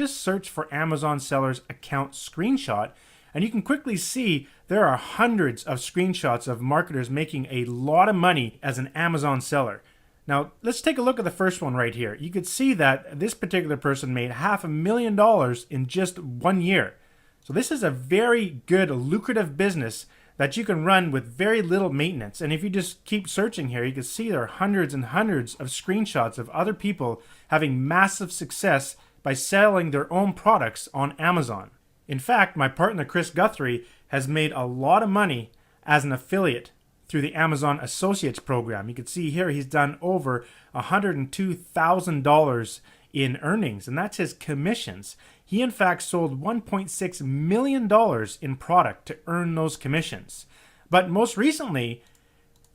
just search for Amazon seller's account screenshot, and you can quickly see there are hundreds of screenshots of marketers making a lot of money as an Amazon seller. Now, let's take a look at the first one right here. You could see that this particular person made $500,000 in just 1 year. So this is a very good, lucrative business that you can run with very little maintenance. And if you just keep searching here, you can see there are hundreds and hundreds of screenshots of other people having massive success by selling their own products on Amazon. In fact, my partner Chris Guthrie has made a lot of money as an affiliate through the Amazon Associates program. You can see here he's done over $102,000 in earnings, and that's his commissions. He in fact sold $1.6 million in product to earn those commissions. But most recently,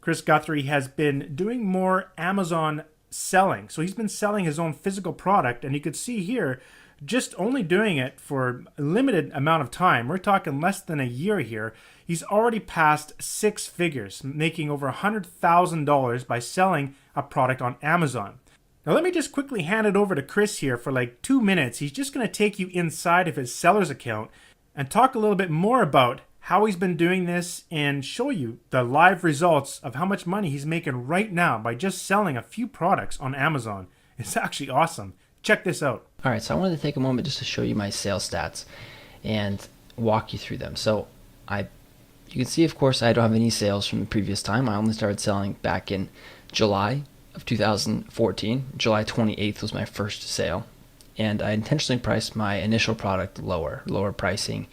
Chris Guthrie has been doing more Amazon selling. So he's been selling his own physical product, and you could see here, just only doing it for a limited amount of time. We're talking less than a year here. He's already passed 6 figures, making over $100,000 by selling a product on Amazon. Now let me just quickly hand it over to Chris here for like 2 minutes. He's just going to take you inside of his seller's account and talk a little bit more about how he's been doing this and show you the live results of how much money he's making right now by just selling a few products on Amazon. It's actually awesome. Check this out. All right, so I wanted to take a moment just to show you my sales stats and walk you through them. So you can see, of course, I don't have any sales from the previous time. I only started selling back in July of 2014. July 28th was my first sale, and I intentionally priced my initial product lower pricing,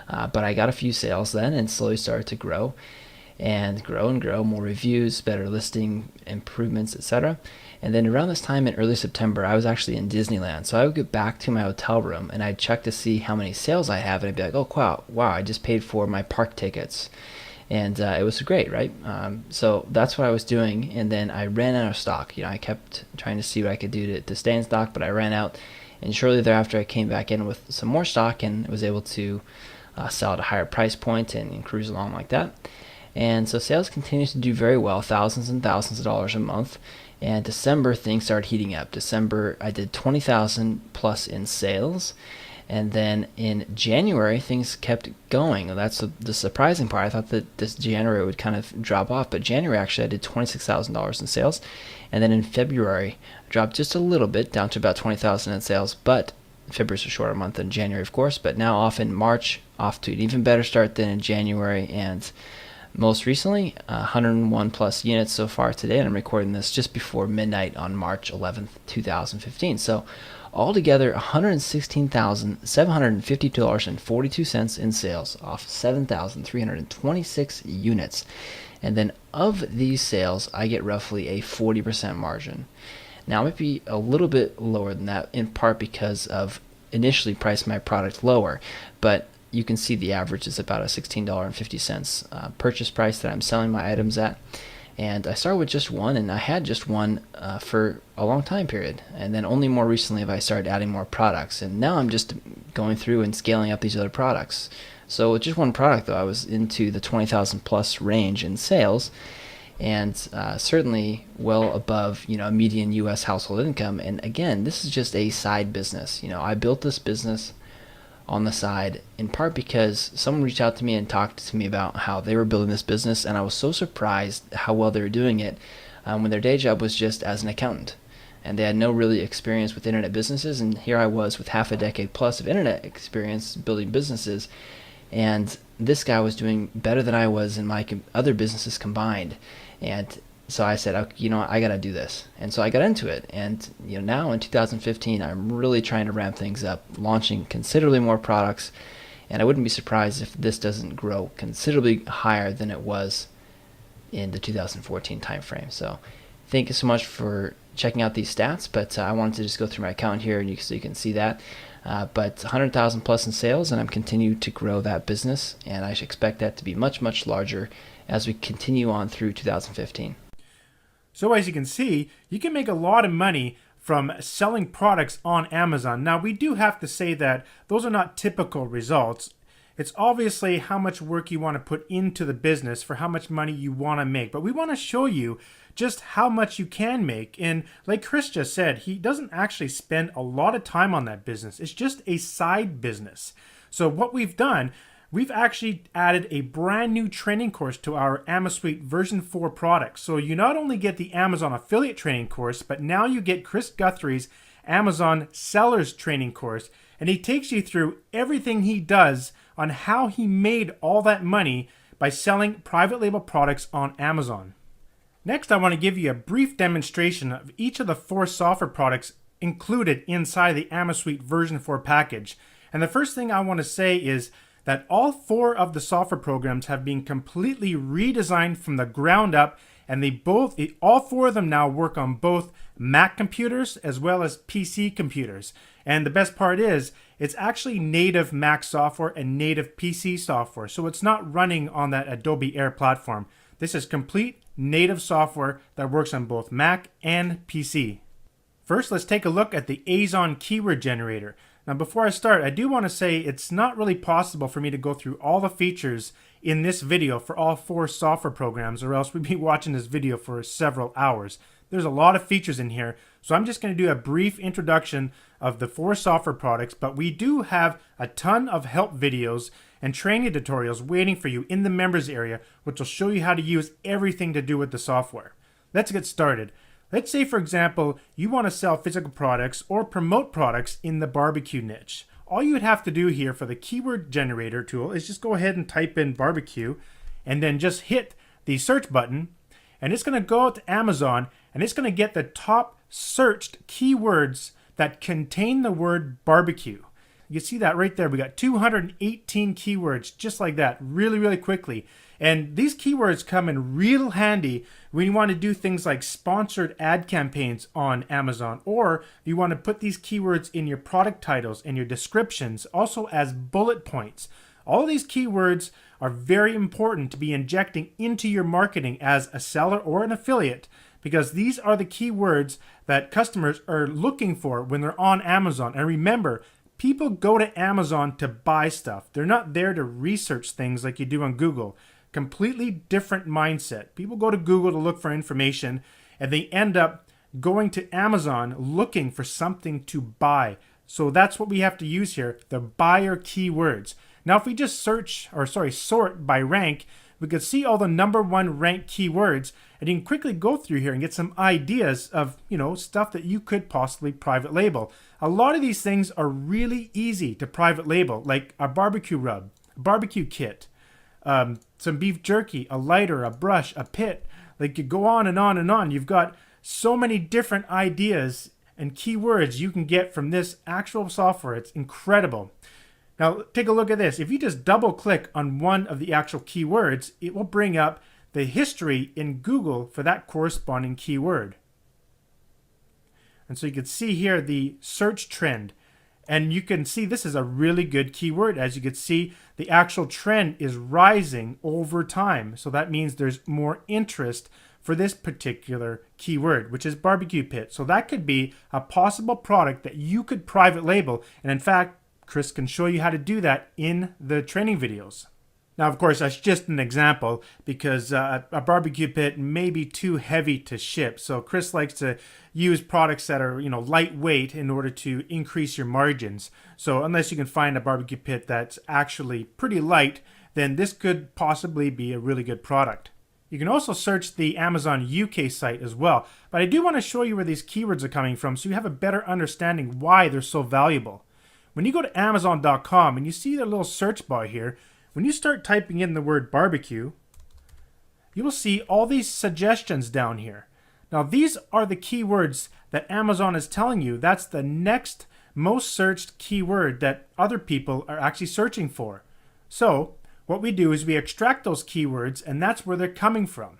but I got a few sales then and slowly started to grow and grow, more reviews, better listing improvements, etc. And then around this time in early September, I was actually in Disneyland. So I would get back to my hotel room and I'd check to see how many sales I have, and I'd be like, oh wow, I just paid for my park tickets. And it was great, right? So that's what I was doing, and then I ran out of stock. I kept trying to see what I could do to stay in stock, but I ran out. And shortly thereafter, I came back in with some more stock and was able to sell at a higher price point and cruise along like that. And so sales continues to do very well, thousands and thousands of dollars a month. And December, things started heating up. December, I did 20,000 plus in sales. And then in January, things kept going. That's the surprising part. I thought that this January would kind of drop off, but January actually I did $26,000 in sales. And then in February, I dropped just a little bit down to about 20,000 in sales, but February's a shorter month than January, of course. But now off in March, off to an even better start than in January, and most recently, 101 plus units so far today, and I'm recording this just before midnight on March 11th, 2015. So altogether, $116,752.42 in sales off 7,326 units. And then of these sales, I get roughly a 40% margin. Now, it might be a little bit lower than that, in part because of initially priced my product lower, but you can see the average is about a $16.50 purchase price that I'm selling my items at. And I started with just one, and I had just one for a long time period. And then only more recently have I started adding more products. And now I'm just going through and scaling up these other products. So with just one product, though, I was into the 20,000 plus range in sales, and certainly well above a median U.S. household income. And again, this is just a side business. I built this business on the side in part because someone reached out to me and talked to me about how they were building this business, and I was so surprised how well they were doing it when their day job was just as an accountant, and they had no really experience with internet businesses. And here I was with half a decade plus of internet experience building businesses, and this guy was doing better than I was in my other businesses combined. And so I said, I got to do this. And so I got into it. And now in 2015, I'm really trying to ramp things up, launching considerably more products. And I wouldn't be surprised if this doesn't grow considerably higher than it was in the 2014 timeframe. So thank you so much for checking out these stats. But I wanted to just go through my account here so you can see that. But 100,000 plus in sales, and I'm continuing to grow that business. And I should expect that to be much, much larger as we continue on through 2015. So as you can see, you can make a lot of money from selling products on Amazon. Now, we do have to say that those are not typical results. It's obviously how much work you want to put into the business for how much money you want to make. But we want to show you just how much you can make. And like Chris just said, he doesn't actually spend a lot of time on that business. It's just a side business. So what we've done, we've actually added a brand new training course to our AmaSuite version 4 products. So you not only get the Amazon affiliate training course, but now you get Chris Guthrie's Amazon sellers training course. And he takes you through everything he does on how he made all that money by selling private label products on Amazon. Next, I want to give you a brief demonstration of each of the 4 software products included inside the AmaSuite version 4 package. And the first thing I want to say is that all 4 of the software programs have been completely redesigned from the ground up, and all 4 of them now work on both Mac computers as well as PC computers. And the best part is, it's actually native Mac software and native PC software, so it's not running on that Adobe Air platform. This is complete native software that works on both Mac and PC. First, let's take a look at the Azon keyword generator. Now, before I start, I do want to say it's not really possible for me to go through all the features in this video for all 4 software programs, or else we'd be watching this video for several hours. There's a lot of features in here, so I'm just going to do a brief introduction of the 4 software products, but we do have a ton of help videos and training tutorials waiting for you in the members area, which will show you how to use everything to do with the software. Let's get started. Let's say, for example, you want to sell physical products or promote products in the barbecue niche. All you would have to do here for the keyword generator tool is just go ahead and type in barbecue and then just hit the search button, and it's going to go out to Amazon and it's going to get the top searched keywords that contain the word barbecue. You see that right there. We got 218 keywords just like that, really quickly. And these keywords come in real handy when you want to do things like sponsored ad campaigns on Amazon, or you want to put these keywords in your product titles and your descriptions, also as bullet points. All of these keywords are very important to be injecting into your marketing as a seller or an affiliate, because these are the keywords that customers are looking for when they're on Amazon. And remember, people go to Amazon to buy stuff. They're not there to research things like you do on Google. Completely different mindset. People go to Google to look for information, and they end up going to Amazon looking for something to buy. So that's what we have to use here, the buyer keywords. Now, if we just sort by rank, we could see all the number 1 ranked keywords, and you can quickly go through here and get some ideas of, stuff that you could possibly private label. A lot of these things are really easy to private label, like a barbecue rub, a barbecue kit, some beef jerky, a lighter, a brush, a pit. Like, you go on and on and on. You've got so many different ideas and keywords you can get from this actual software. It's incredible. Now, take a look at this. If you just double click on one of the actual keywords, it will bring up the history in Google for that corresponding keyword. And so you can see here the search trend. And you can see this is a really good keyword. As you can see, the actual trend is rising over time. So that means there's more interest for this particular keyword, which is barbecue pit. So that could be a possible product that you could private label. And in fact, Chris can show you how to do that in the training videos. Now, of course, that's just an example because a barbecue pit may be too heavy to ship. So Chris likes to use products that are, lightweight in order to increase your margins. So unless you can find a barbecue pit that's actually pretty light, then this could possibly be a really good product. You can also search the Amazon UK site as well. But I do want to show you where these keywords are coming from so you have a better understanding why they're so valuable. When you go to Amazon.com and you see the little search bar here, when you start typing in the word barbecue, you will see all these suggestions down here. Now, these are the keywords that Amazon is telling you that's the next most searched keyword that other people are actually searching for. So what we do is we extract those keywords, and that's where they're coming from.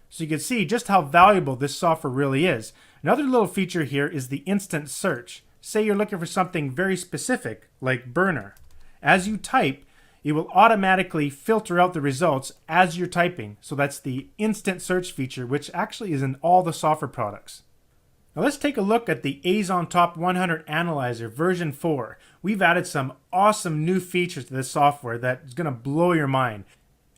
So you can see just how valuable this software really is. Another little feature here is the instant search. Say you're looking for something very specific, like burner. As you type, it will automatically filter out the results as you're typing. So that's the instant search feature, which actually is in all the software products. Now let's take a look at the Amazon Top 100 Analyzer version 4. We've added some awesome new features to this software that's going to blow your mind.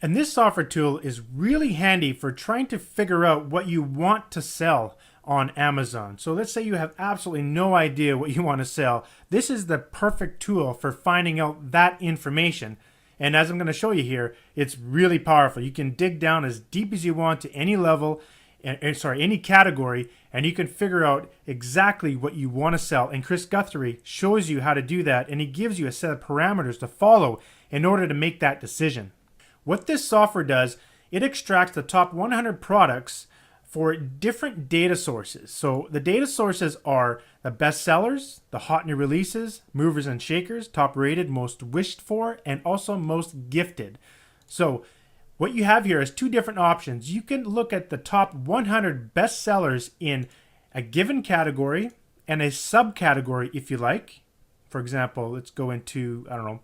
And this software tool is really handy for trying to figure out what you want to sell on Amazon. So let's say you have absolutely no idea what you want to sell. This is the perfect tool for finding out that information. And as I'm going to show you here, it's really powerful. You can dig down as deep as you want to any level, any category, and you can figure out exactly what you want to sell. And Chris Guthrie shows you how to do that, and he gives you a set of parameters to follow in order to make that decision. What this software does, it extracts the top 100 products for different data sources. So the data sources are the best sellers, the hot new releases, movers and shakers, top rated, most wished for, and also most gifted. So what you have here is two different options. You can look at the top 100 best sellers in a given category and a subcategory if you like. For example, let's go into, I don't know,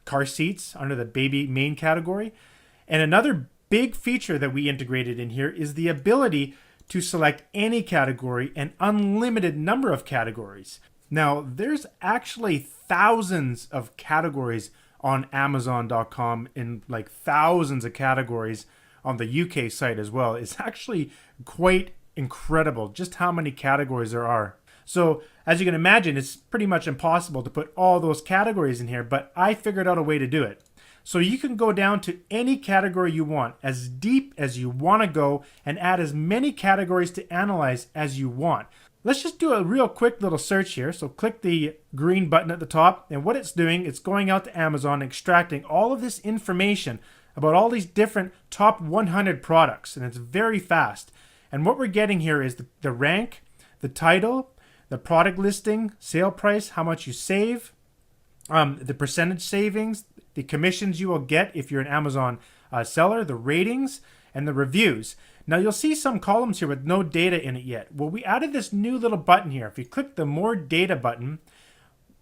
car seats under the baby main category. And another big feature that we integrated in here is the ability to select any category, an unlimited number of categories. Now, there's actually thousands of categories on Amazon.com and like thousands of categories on the UK site as well. It's actually quite incredible just how many categories there are. So as you can imagine, it's pretty much impossible to put all those categories in here, but I figured out a way to do it. So you can go down to any category you want, as deep as you want to go, and add as many categories to analyze as you want. Let's just do a real quick little search here. So click the green button at the top, and what it's doing, it's going out to Amazon, extracting all of this information about all these different top 100 products, and it's very fast. And what we're getting here is the rank, the title, the product listing, sale price, how much you save, the percentage savings, the commissions you will get if you're an Amazon seller, the ratings, and the reviews. Now you'll see some columns here with no data in it yet. Well, we added this new little button here. If you click the more data button,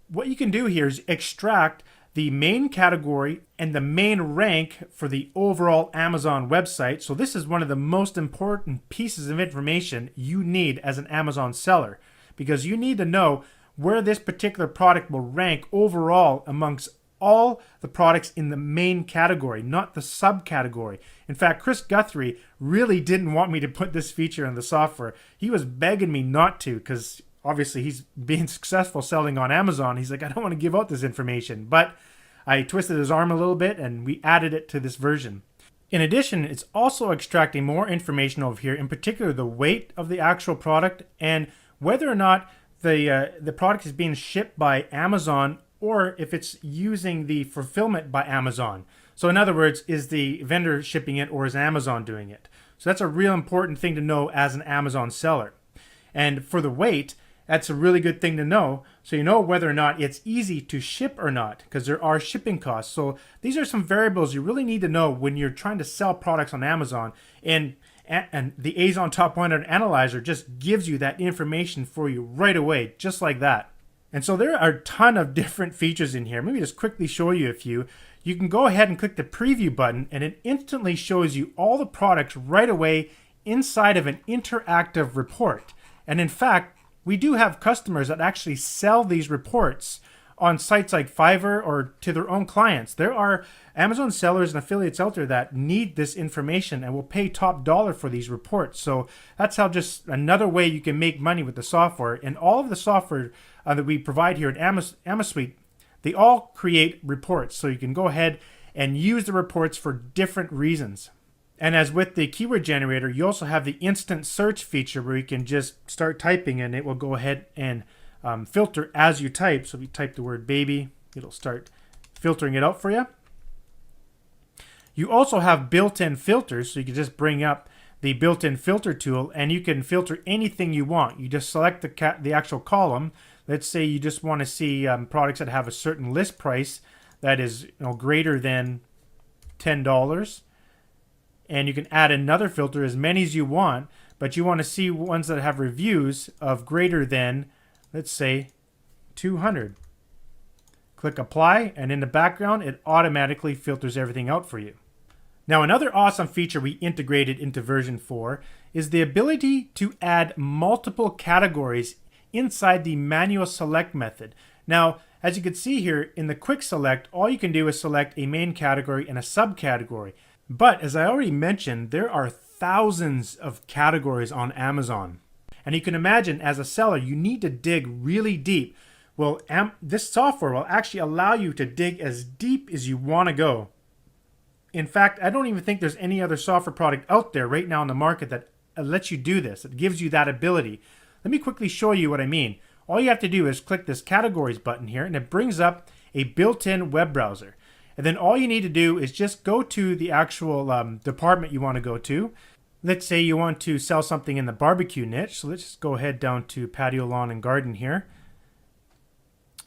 what you can do here is extract the main category and the main rank for the overall Amazon website. So this is one of the most important pieces of information you need as an Amazon seller, because you need to know where this particular product will rank overall amongst all the products in the main category, not the subcategory. In fact, Chris Guthrie really didn't want me to put this feature in the software. He was begging me not to, because obviously he's being successful selling on Amazon. He's like, I don't want to give out this information. But I twisted his arm a little bit and we added it to this version. In addition, it's also extracting more information over here, in particular the weight of the actual product and whether or not the product is being shipped by Amazon or if it's using the fulfillment by Amazon. So in other words, is the vendor shipping it or is Amazon doing it? So that's a real important thing to know as an Amazon seller. And for the weight, that's a really good thing to know. So you know whether or not it's easy to ship or not, because there are shipping costs. So these are some variables you really need to know when you're trying to sell products on Amazon. And the Amazon Top 100 Analyzer just gives you that information for you right away, just like that. And so there are a ton of different features in here. Maybe just quickly show you a few. You can go ahead and click the preview button and it instantly shows you all the products right away inside of an interactive report. And in fact, we do have customers that actually sell these reports on sites like Fiverr or to their own clients. There are Amazon sellers and affiliates out there that need this information and will pay top dollar for these reports. So that's how just another way you can make money with the software. And all of the software that we provide here at AmaSuite, they all create reports. So you can go ahead and use the reports for different reasons. And as with the keyword generator, you also have the instant search feature where you can just start typing and it will go ahead and filter as you type. So if you type the word baby, it'll start filtering it out for you. You also have built-in filters, so you can just bring up the built-in filter tool and you can filter anything you want. You just select the actual column. Let's say you just want to see products that have a certain list price that is greater than $10. And you can add another filter, as many as you want, but you want to see ones that have reviews of greater than, let's say, 200. Click apply, and in the background, it automatically filters everything out for you. Now, another awesome feature we integrated into version 4 is the ability to add multiple categories inside the manual select method. Now, as you can see here in the quick select, all you can do is select a main category and a subcategory. But as I already mentioned, there are thousands of categories on Amazon. And you can imagine as a seller, you need to dig really deep. Well, this software will actually allow you to dig as deep as you want to go. In fact, I don't even think there's any other software product out there right now in the market that lets you do this. It gives you that ability. Let me quickly show you what I mean. All you have to do is click this categories button here, and it brings up a built-in web browser. And then all you need to do is just go to the actual department you want to go to. Let's say you want to sell something in the barbecue niche. So let's just go ahead down to patio, lawn, and garden here.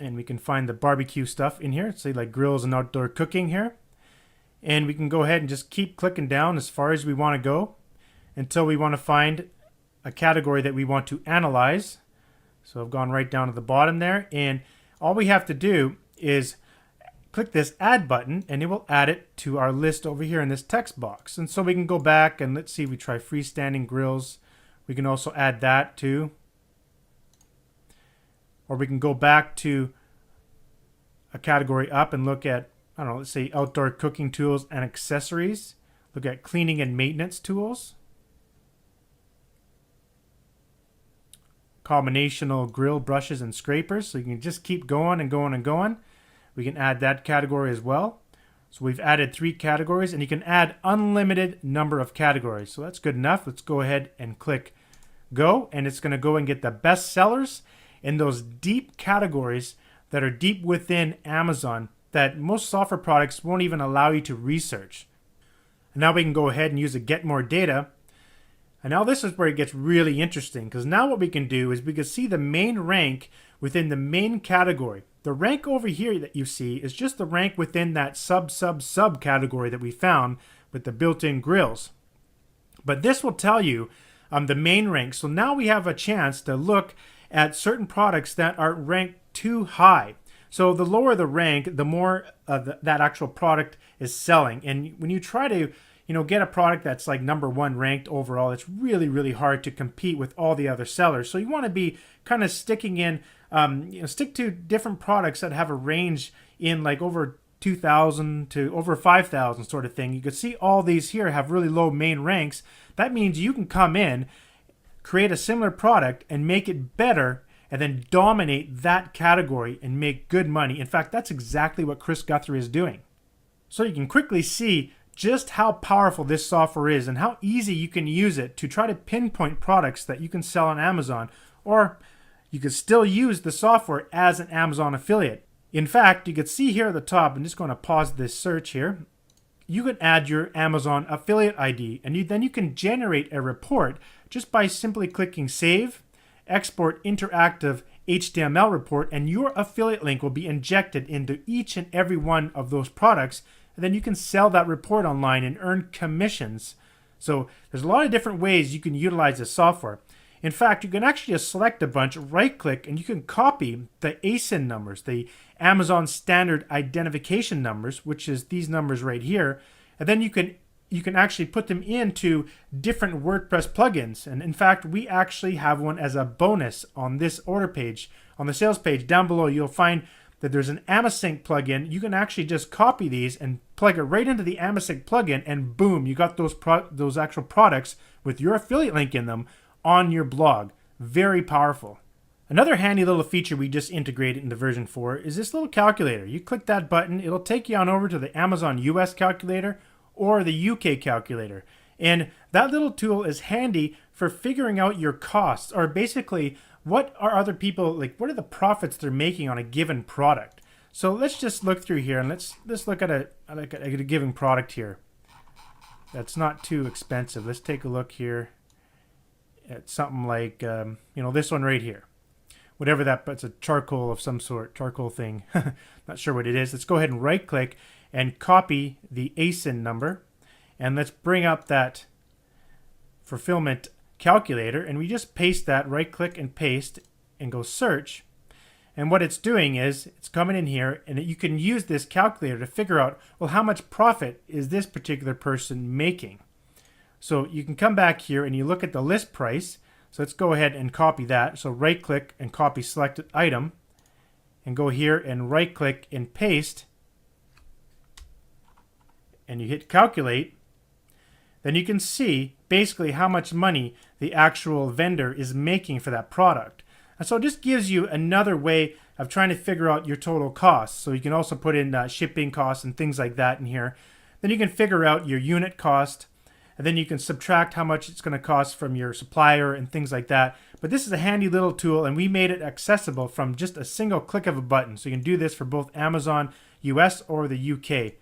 And we can find the barbecue stuff in here. Say like grills and outdoor cooking here. And we can go ahead and just keep clicking down as far as we want to go until we want to find a category that we want to analyze. So I've gone right down to the bottom there, and all we have to do is click this add button and it will add it to our list over here in this text box. And so we can go back and let's see, we try freestanding grills. We can also add that too. Or we can go back to a category up and look at, I don't know, let's say outdoor cooking tools and accessories. Look at cleaning and maintenance tools. Combinational grill brushes and scrapers. So you can just keep going and going and going. We can add that category as well. So we've added 3 categories, and you can add unlimited number of categories. So that's good enough. Let's go ahead and click go, and it's going to go and get the best sellers in those deep categories that are deep within Amazon that most software products won't even allow you to research. And now we can go ahead and use the get more data. And now this is where it gets really interesting, because now what we can do is we can see the main rank within the main category. The rank over here that you see is just the rank within that sub category that we found with the built-in grills. But this will tell you the main rank. So now we have a chance to look at certain products that are ranked too high. So the lower the rank, the more that actual product is selling. And when you try to get a product that's like number 1 ranked overall, it's really, really hard to compete with all the other sellers. So you want to be kind of sticking in, stick to different products that have a range in like over 2,000 to over 5,000 sort of thing. You can see all these here have really low main ranks. That means you can come in, create a similar product and make it better, and then dominate that category and make good money. In fact, that's exactly what Chris Guthrie is doing. So you can quickly see just how powerful this software is and how easy you can use it to try to pinpoint products that you can sell on Amazon, or you can still use the software as an Amazon affiliate. In fact, you can see here at the top, I'm just going to pause this search here. You can add your Amazon affiliate ID, and then you can generate a report just by simply clicking Save, Export Interactive HTML Report, and your affiliate link will be injected into each and every one of those products. And then you can sell that report online and earn commissions. So there's a lot of different ways you can utilize this software. In fact, you can actually just select a bunch, right click, and you can copy the ASIN numbers, the Amazon Standard Identification numbers, which is these numbers right here. And then you can actually put them into different WordPress plugins. And in fact, we actually have one as a bonus on this order page. On the sales page down below, you'll find that there's an Amasync plugin. You can actually just copy these and plug it right into the Amasync plugin, and boom, you got those actual products with your affiliate link in them on your blog. Very powerful. Another handy little feature we just integrated into version 4 is this little calculator. You click that button, it'll take you on over to the Amazon US calculator or the UK calculator. And that little tool is handy for figuring out your costs, or basically what are other people, like what are the profits they're making on a given product. So let's just look through here and let's look at a given product here that's not too expensive. Let's take a look here at something like this one right here, whatever that, but it's a charcoal of some sort, charcoal thing. Not sure what it is. Let's go ahead and right click and copy the ASIN number, and let's bring up that fulfillment calculator, and we just paste that, right click and paste, and go search. And what it's doing is it's coming in here, and you can use this calculator to figure out, well, how much profit is this particular person making. So you can come back here and you look at the list price. So let's go ahead and copy that. So right click and copy selected item and go here and right click and paste, and you hit calculate. Then you can see basically how much money the actual vendor is making for that product. And so it just gives you another way of trying to figure out your total costs. So you can also put in shipping costs and things like that in here. Then you can figure out your unit cost, and then you can subtract how much it's going to cost from your supplier and things like that. But this is a handy little tool, and we made it accessible from just a single click of a button. So you can do this for both Amazon US or the UK.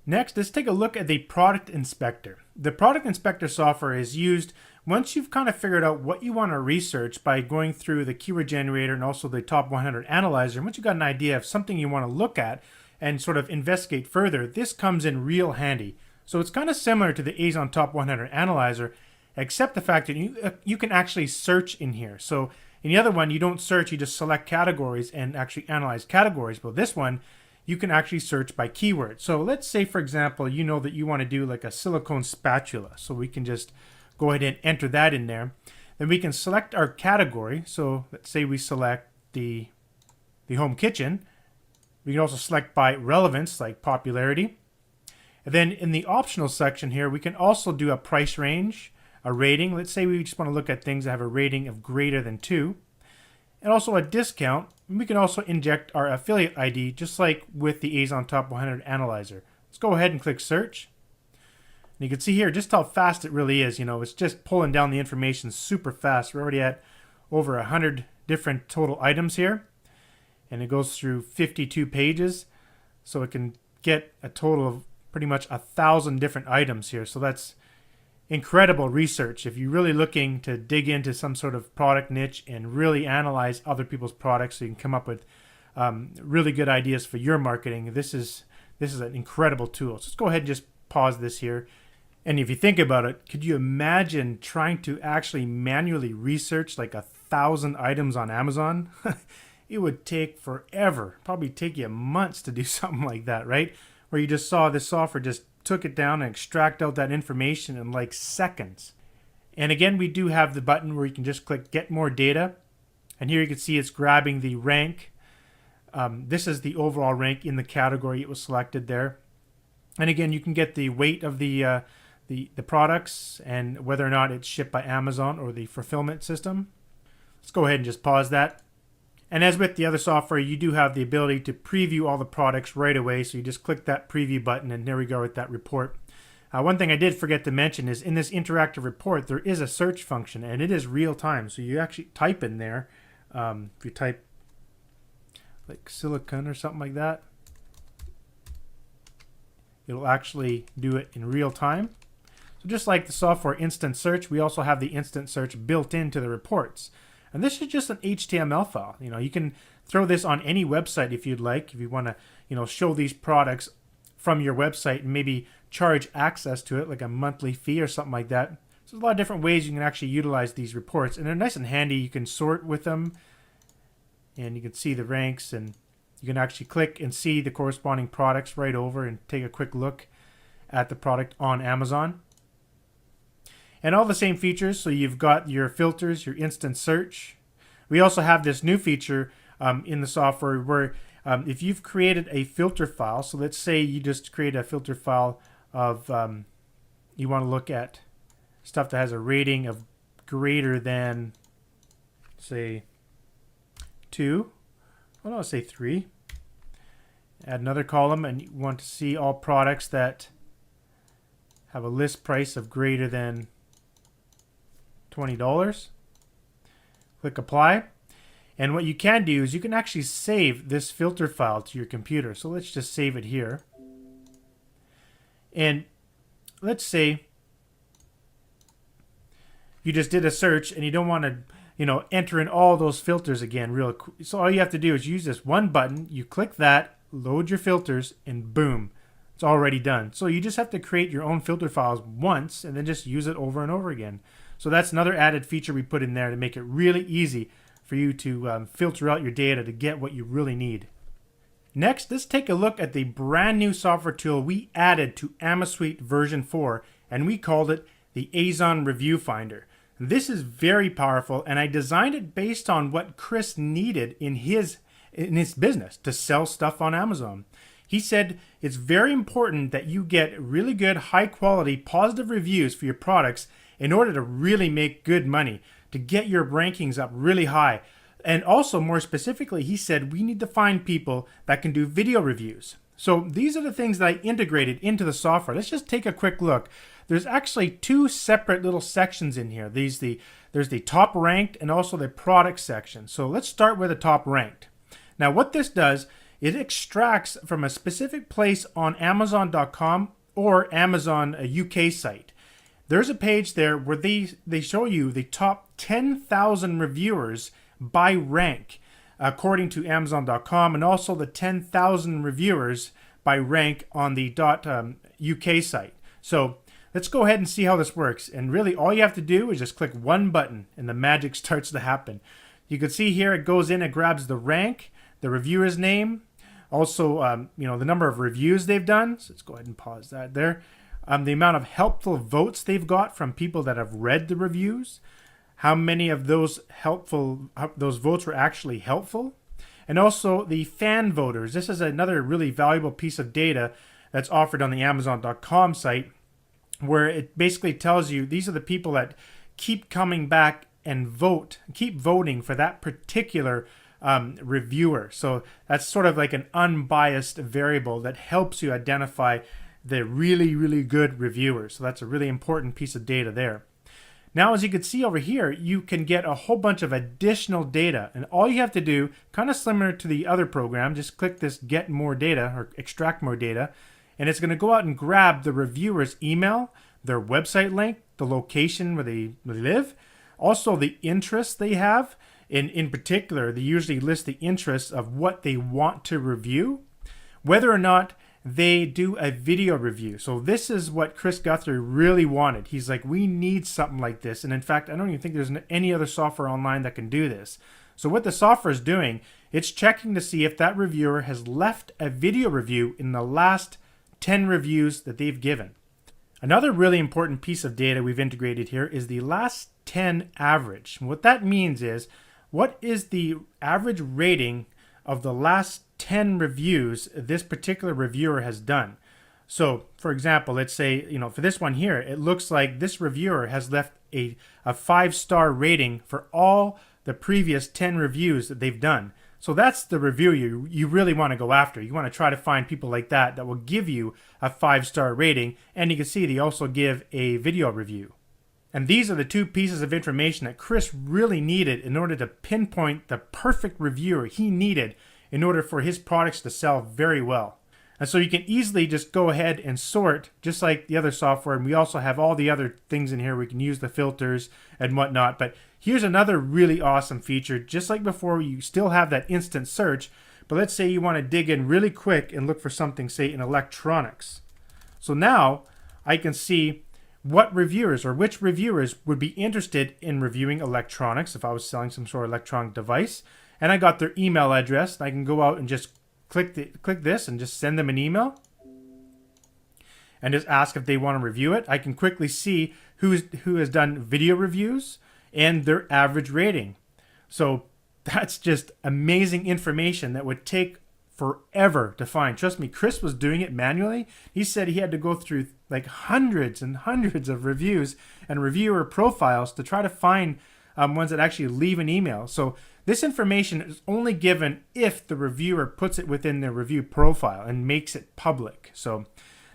Next, let's take a look at the product inspector. The product inspector software is used once you've kind of figured out what you want to research by going through the keyword generator and also the top 100 analyzer. Once you've got an idea of something you want to look at and sort of investigate further, this comes in real handy. So it's kind of similar to the Amazon Top 100 Analyzer, except the fact that you can actually search in here. So in the other one, you don't search, you just select categories and actually analyze categories. But this one, you can actually search by keyword. So let's say, for example, you know that you want to do like a silicone spatula. So we can just go ahead and enter that in there. Then we can select our category. So let's say we select the home kitchen. We can also select by relevance, like popularity. And then in the optional section here, we can also do a price range, a rating. Let's say we just want to look at things that have a rating of greater than 2. And also a discount. And we can also inject our affiliate ID, just like with the Amazon Top 100 Analyzer. Let's go ahead and click search. And you can see here just how fast it really is. You know, it's just pulling down the information super fast. We're already at over 100 different total items here. And it goes through 52 pages. So it can get a total of pretty much 1,000 different items here. So that's incredible research. If you're really looking to dig into some sort of product niche and really analyze other people's products so you can come up with really good ideas for your marketing, this is an incredible tool. So let's go ahead and just pause this here. And if you think about it, could you imagine trying to actually manually research like 1,000 items on Amazon? It would take forever, probably take you months to do something like that, right? Where you just saw this software just took it down and extract out that information in like seconds. And again, we do have the button where you can just click get more data. And here you can see it's grabbing the rank. This is the overall rank in the category it was selected there. And again, you can get the weight of the products and whether or not it's shipped by Amazon or the fulfillment system. Let's go ahead and just pause that. And as with the other software, you do have the ability to preview all the products right away. So you just click that preview button and there we go with that report. One thing I did forget to mention is in this interactive report, there is a search function and it is real time. So you actually type in there, if you type like silicone or something like that, it'll actually do it in real time. So just like the software instant search, we also have the instant search built into the reports. And this is just an HTML file. You know, you can throw this on any website if you'd like. If you want to, you know, show these products from your website and maybe charge access to it, like a monthly fee or something like that. So there's a lot of different ways you can actually utilize these reports, and they're nice and handy. You can sort with them, and you can see the ranks, and you can actually click and see the corresponding products right over and take a quick look at the product on Amazon. And all the same features, so you've got your filters, your instant search. We also have this new feature in the software where if you've created a filter file, so let's say you just create a filter file of, you want to look at stuff that has a rating of greater than, say, 2. Well, I'll say 3. Add another column, and you want to see all products that have a list price of greater than $20. Click apply. And what you can do is you can actually save this filter file to your computer. So let's just save it here. And let's say you just did a search and you don't want to, you know, enter in all those filters again real quick. So all you have to do is use this one button. You click that, load your filters, and boom, it's already done. So you just have to create your own filter files once and then just use it over and over again. So that's another added feature we put in there to make it really easy for you to filter out your data to get what you really need. Next, let's take a look at the brand new software tool we added to AmaSuite version 4, and we called it the Azon Review Finder. This is very powerful, and I designed it based on what Chris needed in his business to sell stuff on Amazon. He said it's very important that you get really good, high quality, positive reviews for your products in order to really make good money, to get your rankings up really high. And also, more specifically, he said we need to find people that can do video reviews. So these are the things that I integrated into the software. Let's just take a quick look. There's actually two separate little sections in here. There's the top ranked and also the product section. So let's start with the top ranked. Now what this does, it extracts from a specific place on Amazon.com or Amazon UK site. There's a page there where they show you the top 10,000 reviewers by rank according to Amazon.com, and also the 10,000 reviewers by rank on the .UK site. So let's go ahead and see how this works. And really all you have to do is just click one button and the magic starts to happen. You can see here it goes in and grabs the rank, the reviewer's name, also the number of reviews they've done. So let's go ahead and pause that there. The amount of helpful votes they've got from people that have read the reviews, how many of those votes were actually helpful, and also the fan voters. This is another really valuable piece of data that's offered on the Amazon.com site, where it basically tells you these are the people that keep coming back and keep voting for that particular reviewer. So that's sort of like an unbiased variable that helps you identify the really, really good reviewers. So that's a really important piece of data there. Now, as you can see over here, you can get a whole bunch of additional data. And all you have to do, kind of similar to the other program, just click this Get More Data or Extract More Data. And it's going to go out and grab the reviewer's email, their website link, the location where they live, also the interests they have. In particular, they usually list the interests of what they want to review, whether or not they do a video review. So this is what Chris Guthrie really wanted. He's like, we need something like this. And in fact, I don't even think there's any other software online that can do this. So what the software is doing, it's checking to see if that reviewer has left a video review in the last 10 reviews that they've given. Another really important piece of data we've integrated here is the last 10 average. And what that means is, what is the average rating of the last 10 reviews this particular reviewer has done? So, for example, let's say, for this one here, it looks like this reviewer has left a 5-star rating for all the previous 10 reviews that they've done. So that's the review you really want to go after. You want to try to find people like that will give you a 5-star rating. And you can see they also give a video review. And these are the two pieces of information that Chris really needed in order to pinpoint the perfect reviewer he needed in order for his products to sell very well. And so you can easily just go ahead and sort just like the other software. And we also have all the other things in here. We can use the filters and whatnot. But here's another really awesome feature. Just like before, you still have that instant search. But let's say you want to dig in really quick and look for something, say, in electronics. So now I can see what reviewers or which reviewers would be interested in reviewing electronics if I was selling some sort of electronic device. And I got their email address. I can go out and just click this and just send them an email and just ask if they want to review it. I can quickly see who has done video reviews and their average rating. So that's just amazing information that would take forever to find. Trust me, Chris was doing it manually. He said he had to go through like hundreds and hundreds of reviews and reviewer profiles to try to find ones that actually leave an email. So this information is only given if the reviewer puts it within their review profile and makes it public. So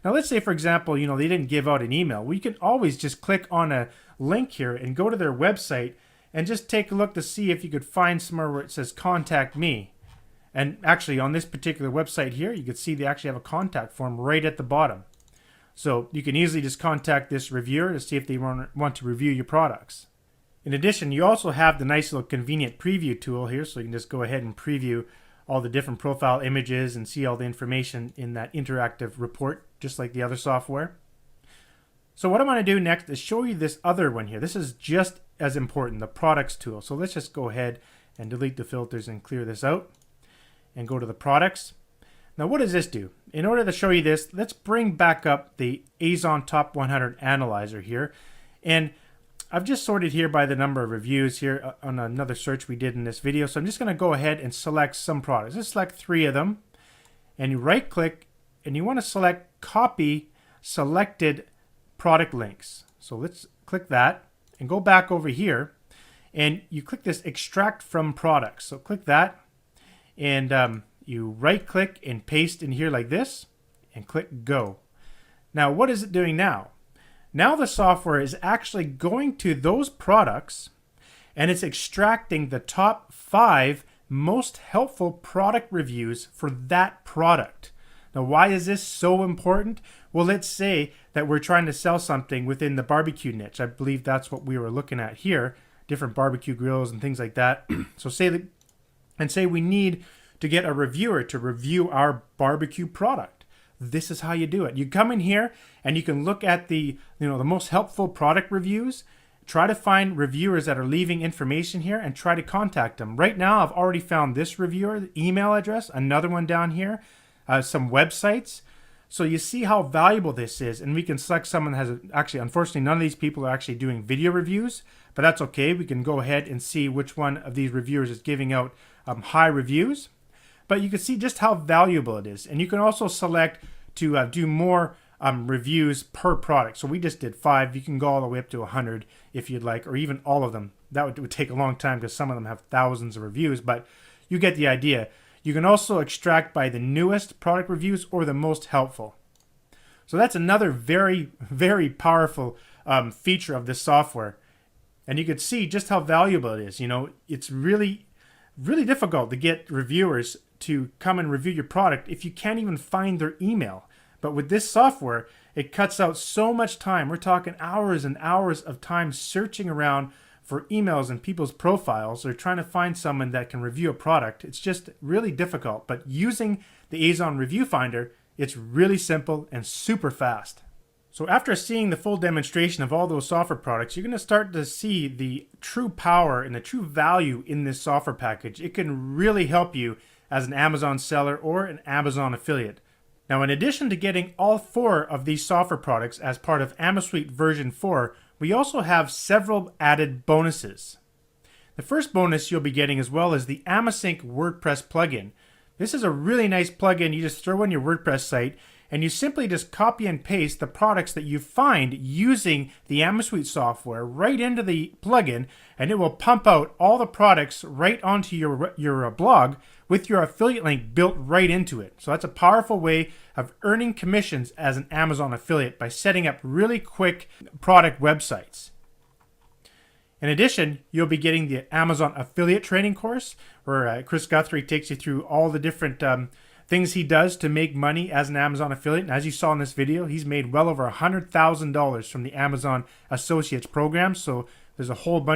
now let's say, for example, they didn't give out an email. We can always just click on a link here and go to their website and just take a look to see if you could find somewhere where it says contact me. And actually on this particular website here, you can see they actually have a contact form right at the bottom. So you can easily just contact this reviewer to see if they want to review your products. In addition, you also have the nice little convenient preview tool here, so you can just go ahead and preview all the different profile images and see all the information in that interactive report, just like the other software. So what I'm going to do next is show you this other one here. This is just as important, the products tool. So let's just go ahead and delete the filters and clear this out and go to the products. Now what does this do? In order to show you this, let's bring back up the Azon Top 100 Analyzer here. And I've just sorted here by the number of reviews here on another search we did in this video. So I'm just going to go ahead and select some products. Let's select 3 of them. And you right click and you want to select copy selected product links. So let's click that and go back over here. And you click this extract from products. So click that and you right click and paste in here like this and click go. Now what is it doing now? Now the software is actually going to those products and it's extracting the top 5 most helpful product reviews for that product. Now why is this so important? Well, let's say that we're trying to sell something within the barbecue niche. I believe that's what we were looking at here, different barbecue grills and things like that. So say we need to get a reviewer to review our barbecue product. This is how you do it. You come in here and you can look at the most helpful product reviews, try to find reviewers that are leaving information here and try to contact them. Right now, I've already found this reviewer, the email address, another one down here, some websites. So you see how valuable this is, and we can select someone that has actually, unfortunately, none of these people are actually doing video reviews, but that's okay. We can go ahead and see which one of these reviewers is giving out high reviews. But you can see just how valuable it is. And you can also select to do more reviews per product. So we just did 5. You can go all the way up to 100 if you'd like, or even all of them. That would take a long time because some of them have thousands of reviews, but you get the idea. You can also extract by the newest product reviews or the most helpful. So that's another very, very powerful feature of this software. And you can see just how valuable it is. It's really, really difficult to get reviewers to come and review your product if you can't even find their email. But with this software, it cuts out so much time. We're talking hours and hours of time searching around for emails and people's profiles or trying to find someone that can review a product. It's just really difficult. But using the Azon Review Finder, it's really simple and super fast. So after seeing the full demonstration of all those software products, you're going to start to see the true power and the true value in this software package. It can really help you as an Amazon seller or an Amazon affiliate. Now, in addition to getting all 4 of these software products as part of AmaSuite version 4, we also have several added bonuses. The first bonus you'll be getting as well is the AmaSync WordPress plugin. This is a really nice plugin you just throw on your WordPress site and you simply just copy and paste the products that you find using the AmaSuite software right into the plugin, and it will pump out all the products right onto your blog with your affiliate link built right into it. So that's a powerful way of earning commissions as an Amazon affiliate by setting up really quick product websites. In addition, you'll be getting the Amazon affiliate training course where Chris Guthrie takes you through all the different things he does to make money as an Amazon affiliate. And as you saw in this video, he's made well over $100,000 from the Amazon Associates program. So there's a whole bunch